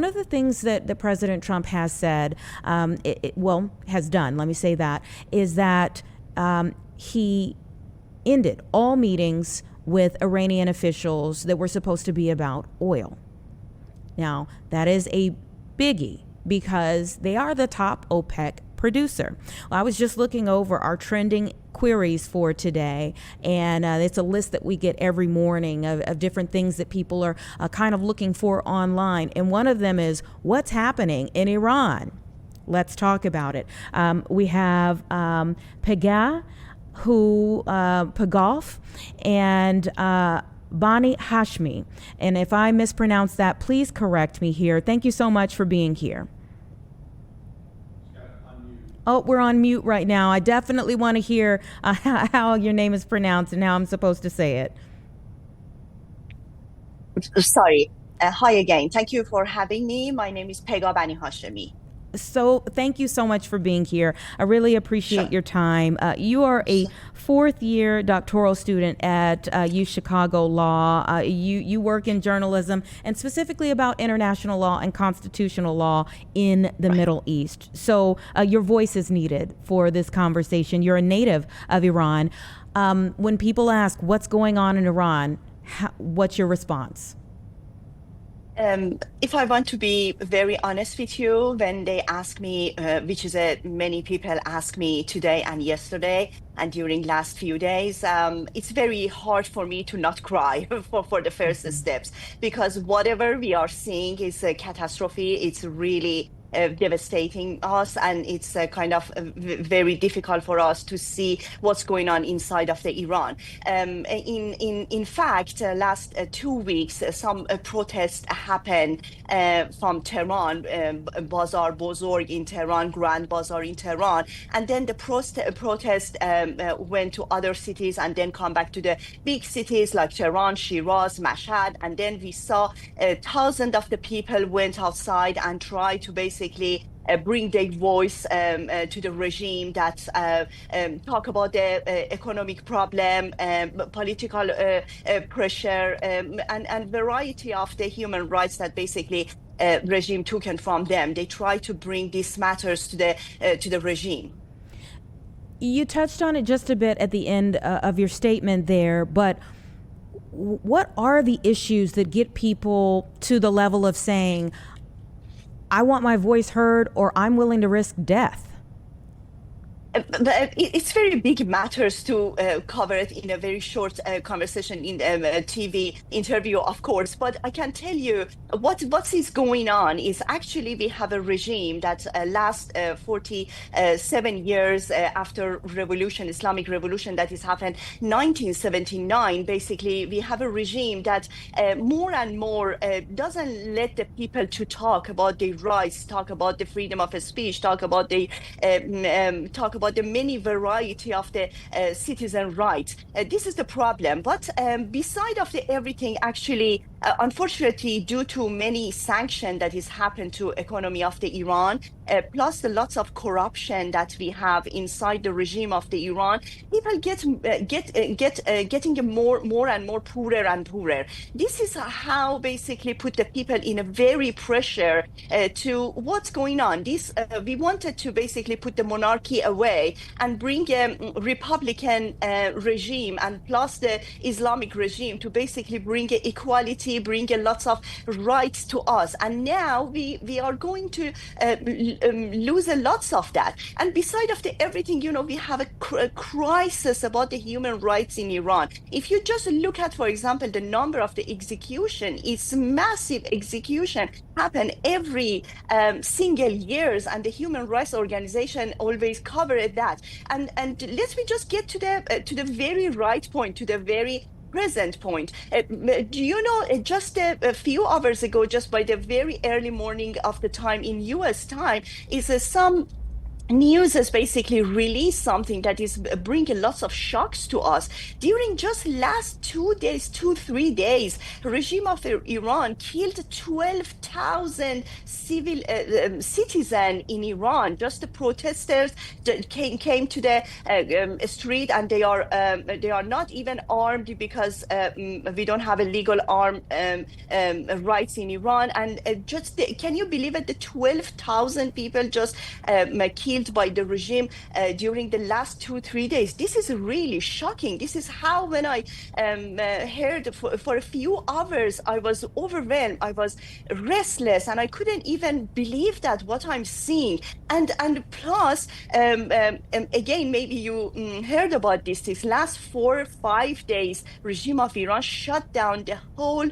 of the things that President Trump has said, has done, let me say that, is that he ended all meetings with Iranian officials that were supposed to be about oil. Now, that is a biggie because they are the top OPEC producer. Well, I was just looking over our trending queries for today, and it's a list that we get every morning of different things that people are kind of looking for online. And one of them is what's happening in Iran. Let's talk about it. We have Pegah, Pagov, and Bani Hashmi. And if I mispronounce that, please correct me here. Thank you so much for being here. Oh, we're on mute right now. I definitely want to hear how your name is pronounced and how I'm supposed to say it. Sorry. Hi again. Thank you for having me. My name is Pegah Bani Hashemi. So thank you so much for being here. I really appreciate your time. You are a fourth-year doctoral student at Chicago Law. You work in journalism and specifically about international law and constitutional law in the Middle East. So your voice is needed for this conversation. You're a native of Iran. When people ask what's going on in Iran, what's your response? If I want to be very honest with you, when they ask me, which is many people ask me today and yesterday and during last few days, it's very hard for me to not cry for the first steps, because whatever we are seeing is a catastrophe. It's really devastating us, and it's kind of very difficult for us to see what's going on inside of the Iran. In fact, last 2 weeks, some protests happened from Tehran, Bazar Bozorg in Tehran, Grand Bazaar in Tehran, and then the protest went to other cities and then come back to the big cities like Tehran, Shiraz, Mashhad, and then we saw thousands of the people went outside and tried to basically bring their voice to the regime, that talk about the economic problem, political pressure, and variety of the human rights that basically regime took from them. They try to bring these matters to the regime. You touched on it just a bit at the end of your statement there, but what are the issues that get people to the level of saying, I want my voice heard, or I'm willing to risk death? It's very big matters to cover it in a very short conversation in a TV interview, of course. But I can tell you what is going on is actually we have a regime that last 47 years after revolution, Islamic revolution that has happened 1979. Basically, we have a regime that more and more doesn't let the people to talk about their rights, talk about the freedom of speech, talk about the the many variety of the citizen rights. This is the problem. But beside of everything, actually, unfortunately, due to many sanctions that has happened to economy of the Iran, plus the lots of corruption that we have inside the regime of the Iran, people getting more and more poorer and poorer. This is how basically put the people in a very pressure to what's going on. This we wanted to basically put the monarchy away and bring a Republican regime and plus the Islamic regime to basically bring equality, bring a lots of rights to us. And now we are going to lose a lots of that. And beside of everything, we have a crisis about the human rights in Iran. If you just look at, for example, the number of the execution, it's massive execution happen every single years, and the human rights organization always cover that. And let me just get to the very right point, to the very present point. Do you know, just a few hours ago, just by the very early morning of the time in US time, is some news has basically released something that is bringing lots of shocks to us. During just last 2 days, 3 days, regime of Iran killed 12,000 civil citizen in Iran. Just the protesters that came to the street, and they are not even armed because we don't have a legal arm rights in Iran. And can you believe it? The 12,000 people just killed by the regime during the last 3 days. This is really shocking. This is how, when I heard for a few hours, I was overwhelmed. I was restless, and I couldn't even believe that what I'm seeing. And plus, again, maybe you heard about this. These last 4 or 5 days, regime of Iran shut down the whole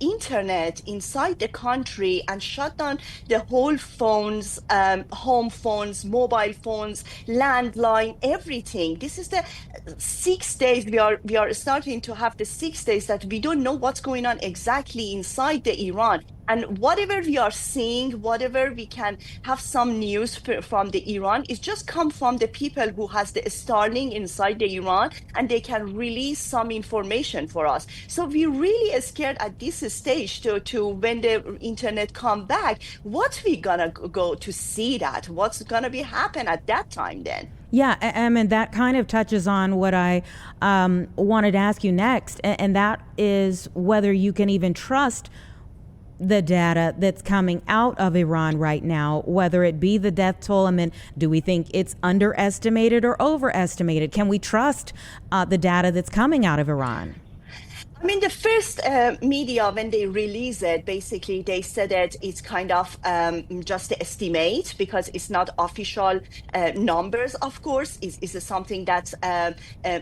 internet inside the country and shut down the whole phones, home phones, mobile phones, landline, everything. This is the 6 days we are starting to have the 6 days that we don't know what's going on exactly inside the Iran. And whatever we are seeing, whatever we can have some news from the Iran, is just come from the people who has the Starlink inside the Iran, and they can release some information for us. So we're really scared at this stage to when the internet come back, what we gonna go to see that? What's gonna be happen at that time then? Yeah, and that kind of touches on what I wanted to ask you next, and that is whether you can even trust the data that's coming out of Iran right now, whether it be the death toll. I mean, do we think it's underestimated or overestimated? Can we trust the data that's coming out of Iran? I mean, the first media, when they release it, basically they said that it's kind of just an estimate, because it's not official numbers, of course. It's something that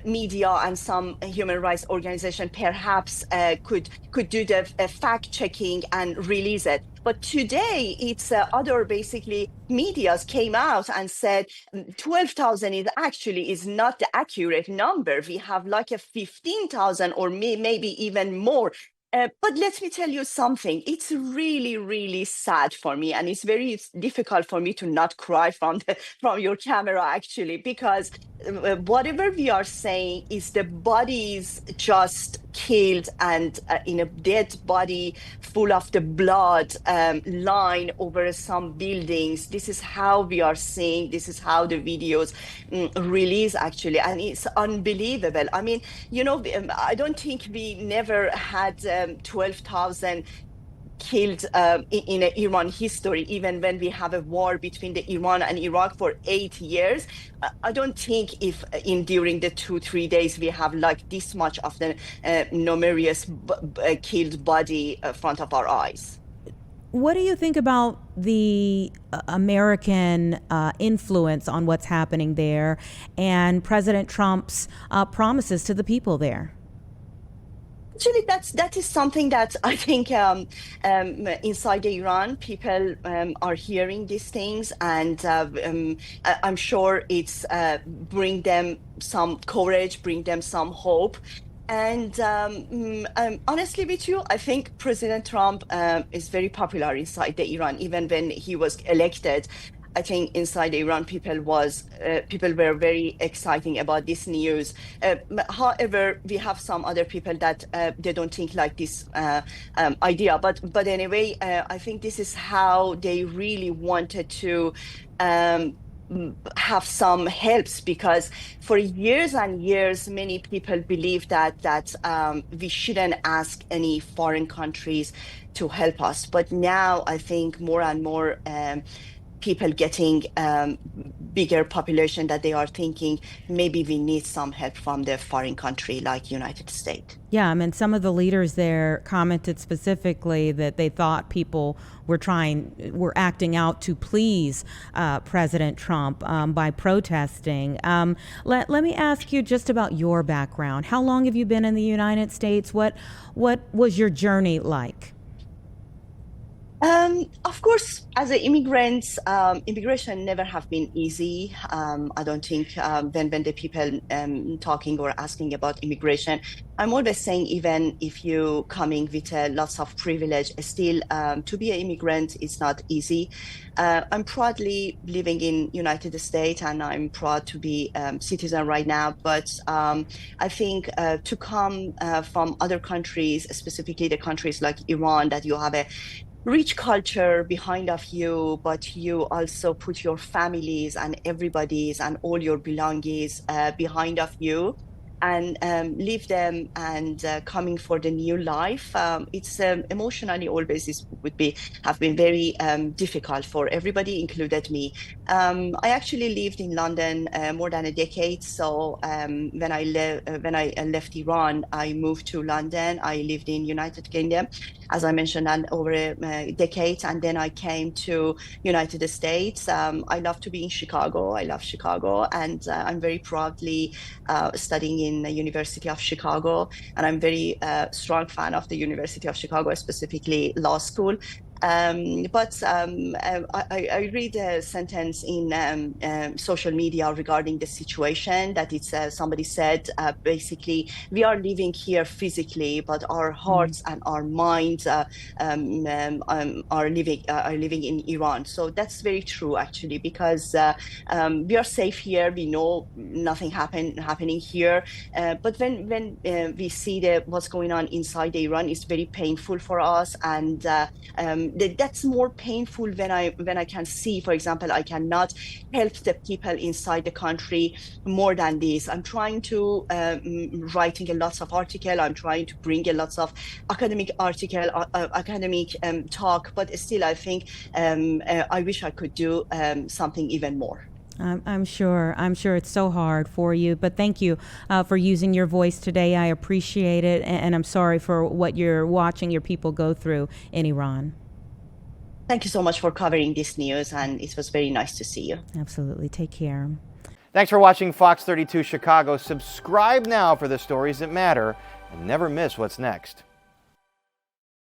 media and some human rights organization perhaps could do the fact checking and release it. But today, it's other basically medias came out and said 12,000 is not the accurate number. We have like a 15,000 or maybe even more. But let me tell you something. It's really, really sad for me, and it's very difficult for me to not cry from your camera, actually, because whatever we are saying is the bodies just killed, and in a dead body full of the blood lying over some buildings. This is how we are seeing. This is how the videos release, actually, and it's unbelievable. I mean, I don't think we never had 12,000 killed in Iran history, even when we have a war between the Iran and Iraq for 8 years. I don't think if during the 2-3 days we have like this much of the numerous killed body in front of our eyes. What do you think about the American influence on what's happening there, and President Trump's promises to the people there? Actually, that is something that I think inside Iran, people are hearing these things, and I'm sure it's bring them some courage, bring them some hope. And honestly with you, I think President Trump is very popular inside the Iran. Even when he was elected, I think inside Iran, people were very exciting about this news. However, we have some other people that they don't think like this idea. But anyway, I think this is how they really wanted to have some helps, because for years and years, many people believe that we shouldn't ask any foreign countries to help us. But now I think more and more people getting bigger population, that they are thinking maybe we need some help from the foreign country like United States. Yeah, I mean, some of the leaders there commented specifically that they thought people were acting out to please President Trump by protesting. Let me ask you just about your background. How long have you been in the United States? What was your journey like? Of course, as an immigrant, immigration never have been easy. I don't think when the people talking or asking about immigration, I'm always saying even if you coming with lots of privilege, still to be an immigrant is not easy. I'm proudly living in United States, and I'm proud to be citizen right now. But I think to come from other countries, specifically the countries like Iran, that you have a rich culture behind of you, but you also put your families and everybody's and all your belongings behind of you and leave them and coming for the new life. It's emotionally always would be have been very difficult for everybody, included me. I actually lived in London more than a decade. So when I left Iran, I moved to London. I lived in United Kingdom, as I mentioned, and over a decade, and then I came to United States. I love to be in Chicago. I love Chicago, and I'm very proudly studying in the University of Chicago, and I'm very strong fan of the University of Chicago, specifically law school. I read a sentence in social media regarding the situation that it's somebody said basically we are living here physically, but our hearts and our minds are living in Iran. So that's very true actually, because we are safe here. We know nothing happening here, but when we see what's going on inside Iran, it's very painful for us, and that's more painful when I can see, for example, I cannot help the people inside the country more than this. I'm trying to writing a lots of article. I'm trying to bring a lots of academic article, academic talk, but still I think I wish I could do something even more. I'm sure it's so hard for you, but thank you for using your voice today. I appreciate it, and I'm sorry for what you're watching your people go through in Iran. Thank you so much for covering this news, and it was very nice to see you. Absolutely. Take care. Thanks for watching Fox 32 Chicago. Subscribe now for the stories that matter, and never miss what's next.